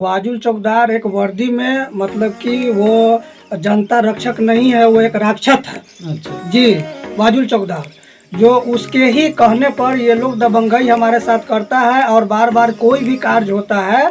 वाजुल चौकीदार एक वर्दी में मतलब कि वो जनता रक्षक नहीं है, वो एक राक्षस है। अच्छा। जी, वाजुल चौकीदार जो उसके ही कहने पर ये लोग दबंगई हमारे साथ करता है और बार बार कोई भी कार्य होता है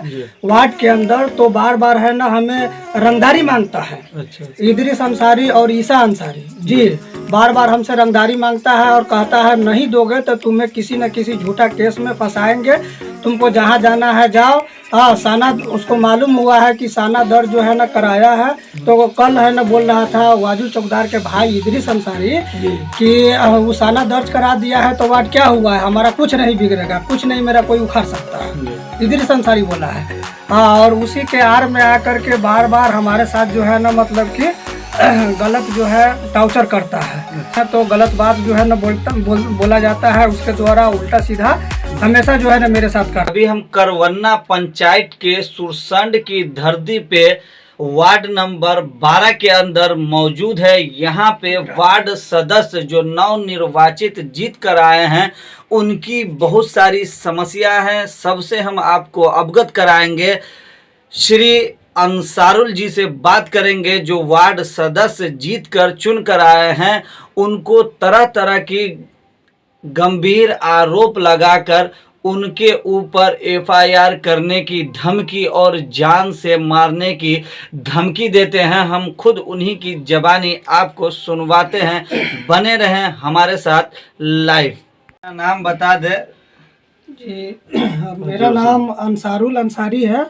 वार्ड के अंदर तो बार बार है ना हमें रंगदारी मांगता है। अच्छा। इदरीस अंसारी और ईसा अंसारी जी बार बार हमसे रंगदारी मांगता है और कहता है नहीं दोगे तो तुम्हें किसी न किसी झूठा केस में फंसाएंगे, तुमको जहाँ जाना है जाओ। हाँ, साना उसको मालूम हुआ है कि साना दर्ज जो है ना कराया है, तो वो कल है ना बोल रहा था वाजुल चौकीदार के भाई इदरीस अंसारी कि वो साना दर्ज करा दिया है तो वाट क्या हुआ है, हमारा कुछ नहीं बिगड़ेगा, कुछ नहीं मेरा कोई उखाड़ सकता है, इदरीस अंसारी बोला है। हाँ, और उसी के आड़ में आकर के बार बार हमारे साथ जो है ना मतलब कि गलत जो है टाउचर करता है। तो गलत बात जो है ना बोला जाता है, उसके द्वारा उल्टा सीधा हमेशा जो है ना मेरे साथ कर। अभी हम करवन्ना पंचायत के सुरसंड की धरती पे वार्ड नंबर 12 के अंदर मौजूद है। यहाँ पे वार्ड सदस्य जो नव निर्वाचित जीत कर आए हैं उनकी बहुत सारी समस्या हैं। सबसे हम आपको अवगत कराएंगे, श्री अंसारुल जी से बात करेंगे जो वार्ड सदस्य जीत कर चुन कर आए हैं। उनको तरह तरह की गंभीर आरोप लगाकर उनके ऊपर एफआईआर करने की धमकी और जान से मारने की धमकी देते हैं। हम खुद उन्हीं की ज़बानी आपको सुनवाते हैं, बने रहें हमारे साथ लाइव। नाम बता दे जी। मेरा नाम अंसारुल अंसारी है,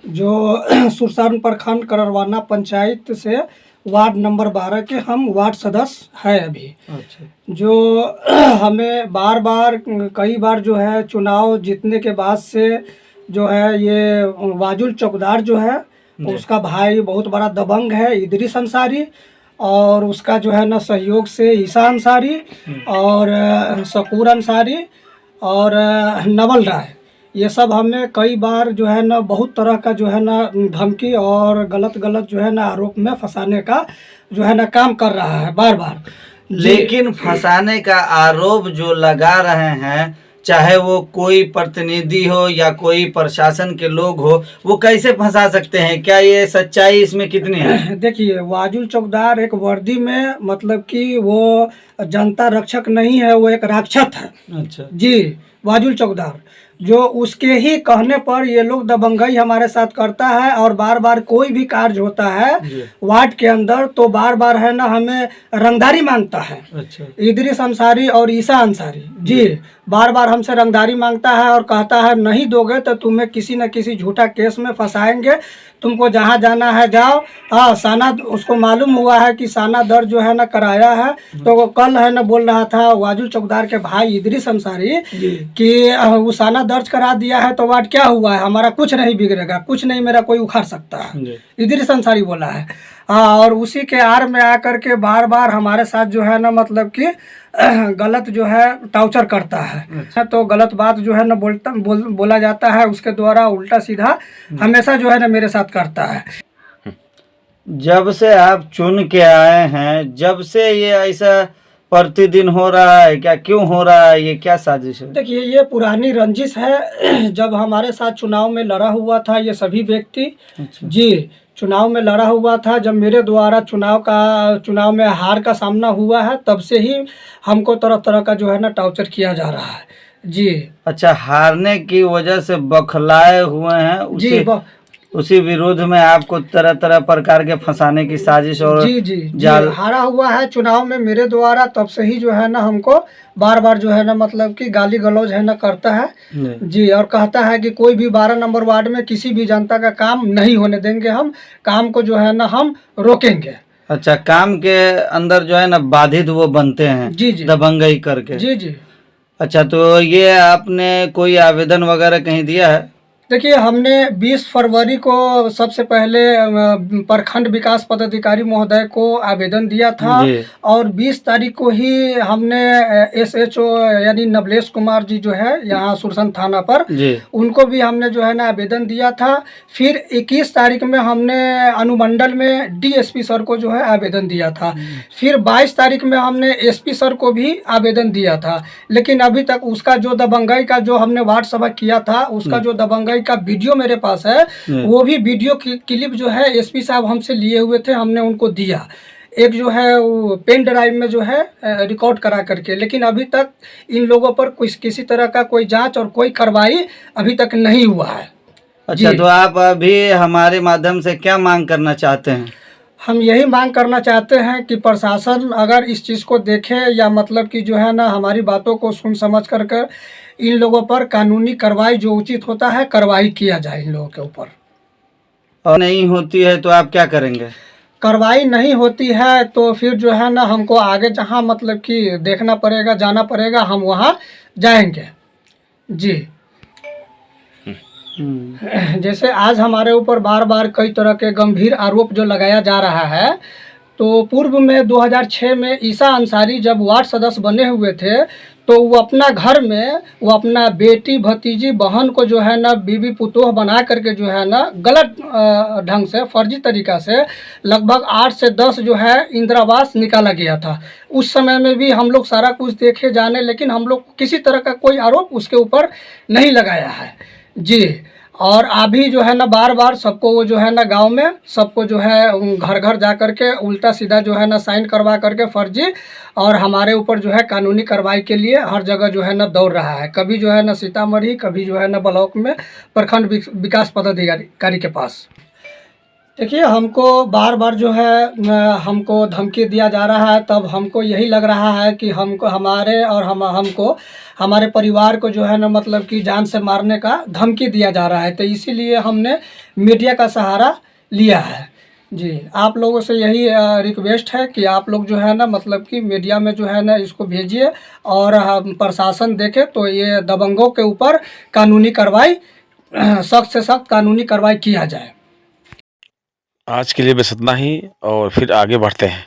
जो सुरसंड प्रखंड करवाना पंचायत से वार्ड नंबर 12 के हम वार्ड सदस्य है अभी। अच्छा। जो हमें बार बार कई बार जो है चुनाव जीतने के बाद से जो है ये वाजुल चौकीदार जो है उसका भाई बहुत बड़ा दबंग है इदरीस अंसारी, और उसका जो है ना सहयोग से ईसा अंसारी और शकूर अंसारी और नवल राय, ये सब हमें कई बार जो है ना बहुत तरह का जो है ना धमकी और गलत जो है ना आरोप में फंसाने का जो है ना काम कर रहा है बार बार। लेकिन फंसाने का आरोप जो लगा रहे हैं, चाहे वो कोई प्रतिनिधि हो या कोई प्रशासन के लोग हो, वो कैसे फंसा सकते हैं? क्या ये सच्चाई इसमें कितनी है? देखिए, वाजुल चौकीदार एक वर्दी में मतलब कि वो जनता रक्षक नहीं है, वो एक राक्षस है। अच्छा। जी, वाजुल चौकीदार जो उसके ही कहने पर ये लोग दबंगई हमारे साथ करता है और बार बार कोई भी कार्य होता है वार्ड के अंदर तो बार बार है ना हमें रंगदारी मांगता है। अच्छा। इदरीस अंसारी और ईसा अंसारी जी बार बार हमसे रंगदारी मांगता है और कहता है नहीं दोगे तो तुम्हें किसी न किसी झूठा केस में फंसाएंगे, तुमको जहाँ जाना है जाओ। हाँ, साना उसको मालूम हुआ है कि साना दर्ज जो है ना कराया है, तो वो कल है ना बोल रहा था वाजुल चौकीदार के भाई इदरीस अंसारी कि वो साना दर्ज करा दिया है तो वाट क्या हुआ है, हमारा कुछ नहीं बिगड़ेगा, कुछ नहीं मेरा कोई उखाड़ सकता है, इदरीस अंसारी बोला है। हाँ, और उसी के आड़ में आकर के बार बार हमारे साथ जो है ना मतलब कि गलत जो है टाउचर करता है। अच्छा। तो गलत बात जो है ना बोला जाता है, उसके द्वारा उल्टा सीधा हमेशा जो है ना मेरे साथ करता है। जब से आप चुन के आए हैं, जब से ये ऐसा प्रतिदिन हो रहा है, क्या क्यों हो रहा है, ये क्या साजिश है? देखिए, ये पुरानी रंजिश है। जब हमारे साथ चुनाव में लड़ा हुआ था ये सभी व्यक्ति। अच्छा। जी, चुनाव में लड़ा हुआ था, जब मेरे द्वारा चुनाव में हार का सामना हुआ है तब से ही हमको तरह तरह का जो है ना टार्चर किया जा रहा है। जी। अच्छा, हारने की वजह से बौखलाए हुए हैं, उसी विरोध में आपको तरह तरह प्रकार के फंसाने की साजिश और जी हारा हुआ है चुनाव में मेरे द्वारा, तब से ही जो है ना हमको बार बार जो है ना मतलब कि गाली गलौज है ना करता है। जी, और कहता है कि कोई भी 12 नंबर वार्ड में किसी भी जनता का काम नहीं होने देंगे, हम काम को जो है ना हम रोकेंगे। अच्छा, काम के अंदर जो है ना बाधित वो बनते हैं। जी दबंगई करके। जी। अच्छा, तो ये आपने कोई आवेदन वगैरह कहीं दिया है? देखिए, हमने 20 फरवरी को सबसे पहले प्रखंड विकास पदाधिकारी महोदय को आवेदन दिया था और 20 तारीख को ही हमने SHO यानी नवलेश कुमार जी जो है यहाँ सुरसंड थाना पर, उनको भी हमने जो है ना आवेदन दिया था। फिर 21 तारीख में हमने अनुमंडल में DSP सर को जो है आवेदन दिया था। फिर 22 तारीख में हमने SP सर को भी आवेदन दिया था, लेकिन अभी तक उसका जो दबंगई का जो हमने वार्ड सभा किया था उसका जो दबंगई सीबीआई का वीडियो मेरे पास है, वो भी वीडियो क्लिप जो है एसपी साहब हमसे लिए हुए थे, हमने उनको दिया एक जो है वो पेन ड्राइव में जो है रिकॉर्ड करा करके, लेकिन अभी तक इन लोगों पर किसी तरह का कोई जांच और कोई कार्रवाई अभी तक नहीं हुआ है। अच्छा, तो आप अभी हमारे माध्यम से क्या मांग करना चाहते हैं? हम यही मांग करना चाहते हैं कि प्रशासन अगर इस चीज़ को देखे या मतलब कि जो है ना हमारी बातों को सुन समझ कर इन लोगों पर कानूनी कार्रवाई जो उचित होता है कार्रवाई किया जाए इन लोगों के ऊपर। और नहीं होती है तो आप क्या करेंगे? कार्रवाई नहीं होती है तो फिर जो है ना हमको आगे जहाँ मतलब कि देखना पड़ेगा, जाना पड़ेगा, हम वहाँ जाएंगे जी। जैसे आज हमारे ऊपर बार बार कई तरह के गंभीर आरोप जो लगाया जा रहा है, तो पूर्व में 2006 में ईसा अंसारी जब वार्ड सदस्य बने हुए थे तो वो अपना घर में वो अपना बेटी भतीजी बहन को जो है ना बीवी पुतोह बना करके जो है ना गलत ढंग से फर्जी तरीका से लगभग 8 से 10 जो है इंदिरावास निकाला गया था। उस समय में भी हम लोग सारा कुछ देखे जाने, लेकिन हम लोग किसी तरह का कोई आरोप उसके ऊपर नहीं लगाया है जी। और अभी जो है ना बार बार सबको वो जो है ना गांव में सबको जो है घर घर जा करके उल्टा सीधा जो है ना साइन करवा करके फर्जी और हमारे ऊपर जो है कानूनी कार्रवाई के लिए हर जगह जो है ना दौड़ रहा है। कभी जो है ना सीतामढ़ी, कभी जो है ना ब्लॉक में प्रखंड विकास पदाधिकारी के पास। देखिए हमको बार बार जो है हमको धमकी दिया जा रहा है, तब हमको यही लग रहा है कि हमको हमारे और हमको हमारे परिवार को जो है ना मतलब कि जान से मारने का धमकी दिया जा रहा है। तो इसीलिए हमने मीडिया का सहारा लिया है जी। आप लोगों से यही रिक्वेस्ट है कि आप लोग जो है ना मतलब कि मीडिया में जो है ना इसको भेजिए और प्रशासन देखे तो ये दबंगों के ऊपर कानूनी कार्रवाई सख्त से सख्त कानूनी कार्रवाई किया जाए। आज के लिए बस इतना ही और फिर आगे बढ़ते हैं।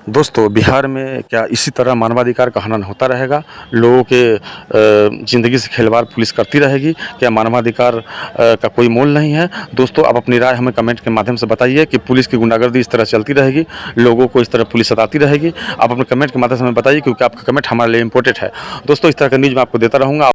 दोस्तों, बिहार में क्या इसी तरह मानवाधिकार का हनन होता रहेगा? लोगों के ज़िंदगी से खिलवाड़ पुलिस करती रहेगी? क्या मानवाधिकार का कोई मोल नहीं है? दोस्तों, आप अपनी राय हमें कमेंट के माध्यम से बताइए कि पुलिस की गुंडागर्दी इस तरह चलती रहेगी, लोगों को इस तरह पुलिस सताती रहेगी? आप अपने कमेंट के माध्यम से हमें बताइए, क्योंकि आपका कमेंट हमारे लिए इम्पोर्टेंट है। दोस्तों, इस तरह का न्यूज़ मैं आपको देता रहूँगा।